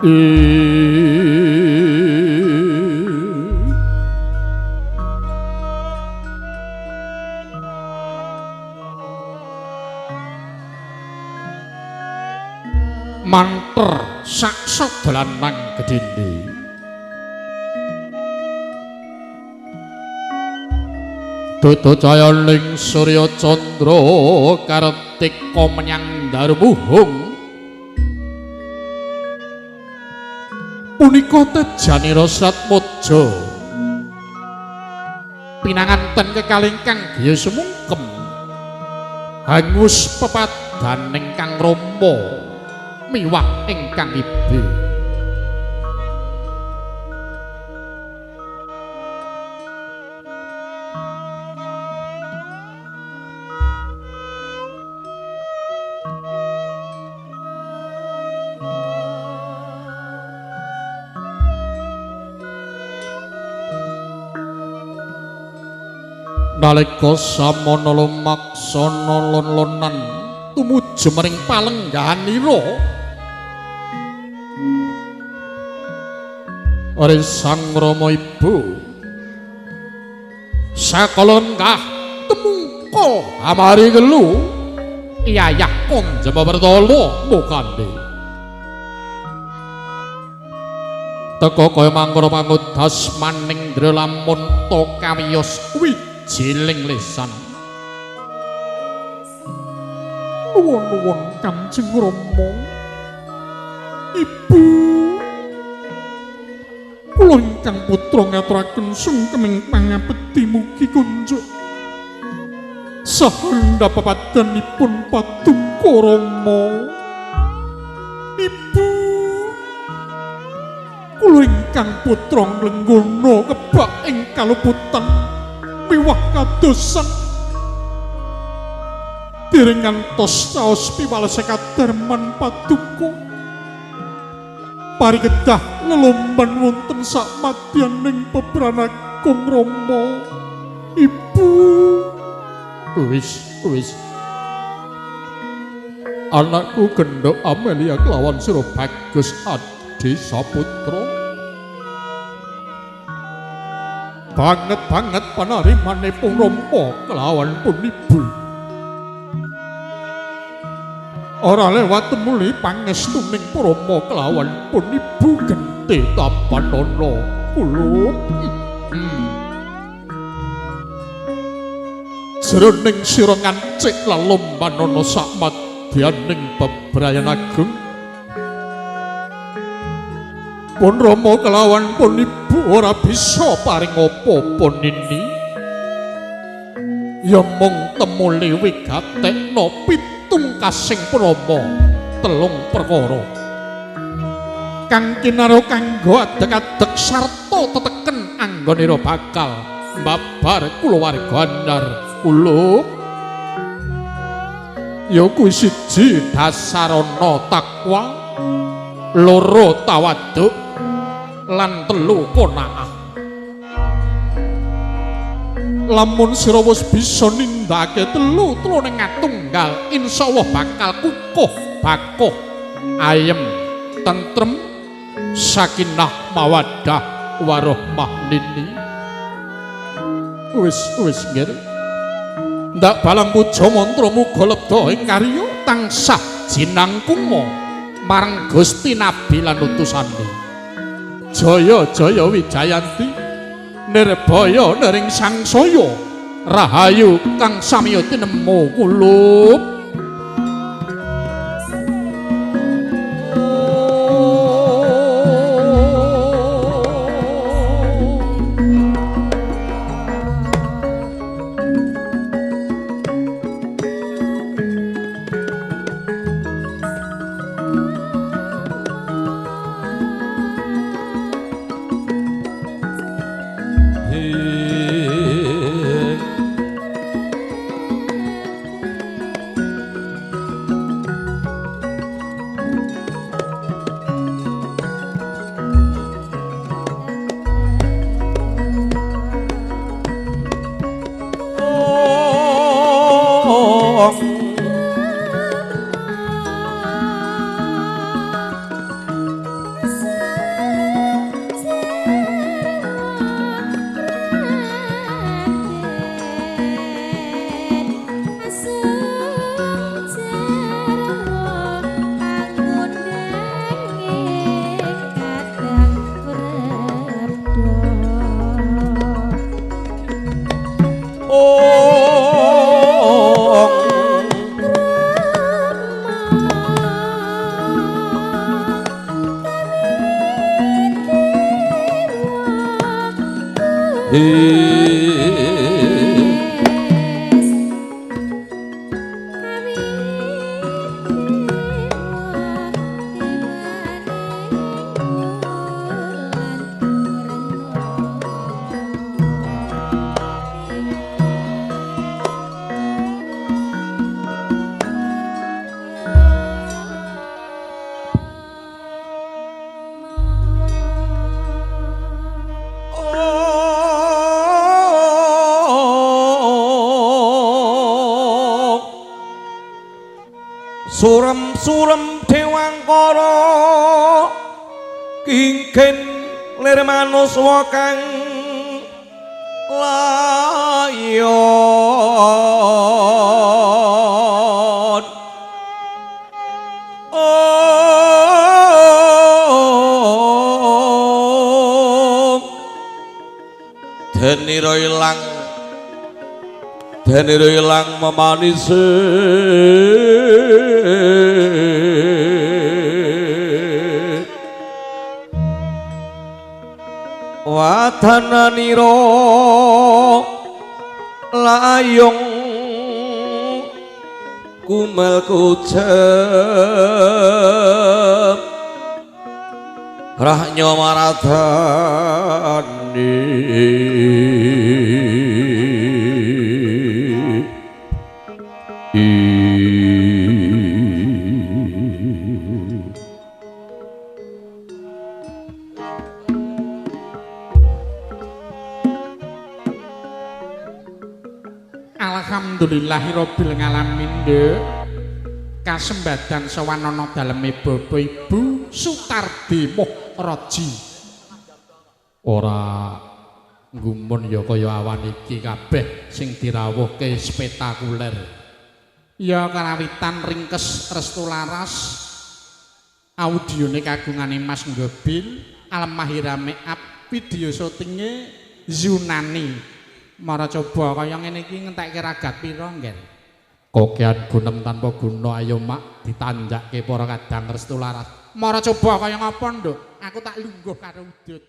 Manter saksa dalan nang gedine Dodo cahya ning surya candra kartika menyang darmuhung punika tejanira Sratmaja pinanganten kekalingkang griya sumungkem hangus pepadan ingkang rama miwah ingkang ibe nalika samana lumaksana lon-lonan tumuju maring palengganira Ari Sang Rama Ibu sakala engkah temungkul amari gelu iyayah Konjama Wertala mukande teka kaya mangkara-mangkudas manindra lamun ta kawiyos wijiling lisan nuwun-nuwun Kanjeng Rama Ibu kula ingkang putra ngaturaken sungkeming pangabekti mugi kunjuk sahanda pepadanipun Paduka Rama Ibu kula ingkang putra nglenggana kebak ing kaluputan miwah kadosan dereng ngantos taos piwales kadarman Paduka parikedah lelomban wonten sakmadyaning pebranagung Rama Ibu wis anakku gendhok Amelia kelawan Sira Bagus Adi Saputra banget panarimanipun Rama kelawan pun Ibu ora lewat temuli pangestuning Rama kelawan pun Ibu genti tapanana kula jroning sira ngancik lalomban ana sakmadyaning bebrayan agung pun Rama kelawan pun Ibu ora bisa paring apa-apa nini ya mung temuli wigatekna pitungkasing Rama telung perkara kang kinaro kanggo adeg-adeg sarta teteken anggonira bakal mbabar kulawarga andhar kula ya kuwi siji dasarana takwa loro tawaduk lan telu qanaah lamun sira wis bisa nindakake telu-teluning ngatunggal insyaallah bakal kukuh bakuh ayem tentrem sakinah mawaddah warahmah nini wis nggih ndak balang puja mantra muga lebda ing karya tansah jinangkuma marang Gusti Nabi lan utusane jaya wijayanti nirbaya nering sangsaya rahayu kang samiya tinemu kulup Surem dewangkara kingken lir manuswa kang layon denira ilang memanise wadananira layong kumel kucep rahnya maradhani Alhamdulillahirabbil ngalamin nduk kasembadan sawanana daleme Bapak Ibu Sutardi Muhraji ora gumun ya kaya awan iki kabeh sing dirawuhke spektakuler ya kalawitan ringkes restu laras audione kagungane Mas Nggobil Almahira Makeup video syutinge Zunani mara coba kaya ngene iki ngentekke ragat pira nggen kokean gunem tanpa guna ayo mak ditanjakke para kadang restu laras mara coba kaya ngapa nduk aku tak lungguh karo udut